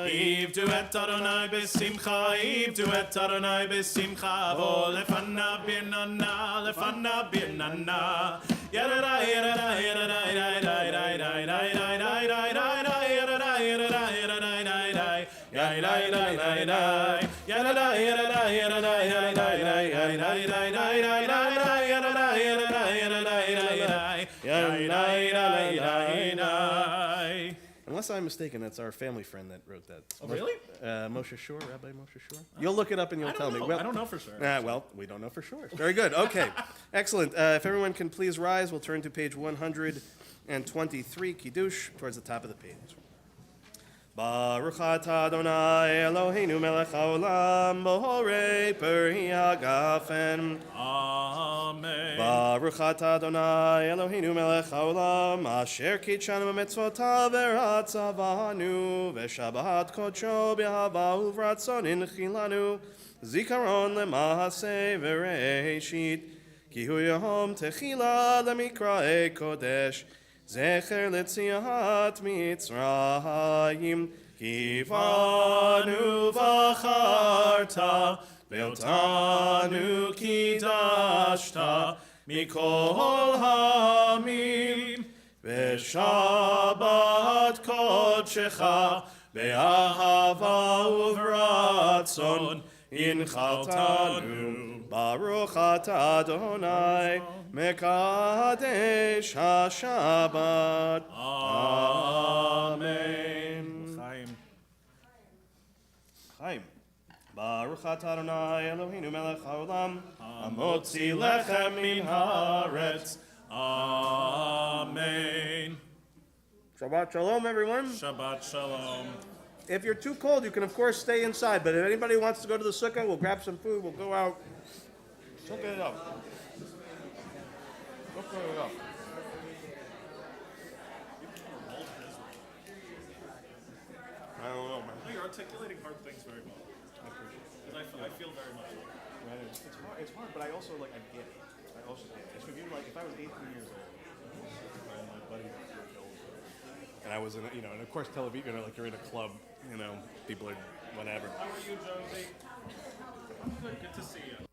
Ivdu et Adonai b'simcha, Ivdu et Adonai b'simcha, bo lefanav b'nana, lefanav b'nana. Yadada, yadada, yadada, yadada, yadada, yadada, yadada, yadada, yadada, unless I'm mistaken, that's our family friend that wrote that. Oh, really? Moshe Shore, Rabbi Moshe Shore. You'll look it up and you'll tell me. I don't know for sure. Well, we don't know for sure. Very good. Okay. Excellent. If everyone can please rise, we'll turn to page 123, Kiddush, towards the top of the page. Baruch atah Adonai Eloheinu melech haolam bohorei peri hagafen. Amen. Baruch atah Adonai Eloheinu melech haolam asher kitshanu b'mitzvotav v'ratzavanu v'shabbat kodsho b'ahava uvratzon inchilanu zikaron lema'aseh v'reishit ki hu yom techila lemikra'ei kodesh Zecher letziat Mitzrayim, kivanu v'acharta, ve'otanu kidashta, mikol hamim, ve'shabbat kodshecha, ve'ahava uvratzon, inchaltanu, Baruch atah Adonai, Mekadesh HaShabbat. Amen. Chaim. Chaim. Baruch atah Adonai Eloheinu melech haolam, Hamotzi lechem min haaretz. Amen. Shabbat shalom, everyone. Shabbat shalom. If you're too cold, you can of course stay inside. But if anybody wants to go to the sukkah, we'll grab some food. We'll go out. Look it up. Look it up. I don't know, man. You're articulating hard things very well. I appreciate it. 'Cause I feel very much like Right, it's hard, but I also I get it. I also get it. If if I was 18 years old, and my buddies were killed, and I was in, and of course Tel Aviv, you're in a club, people are whatever. How are you, Josie? Good to see you.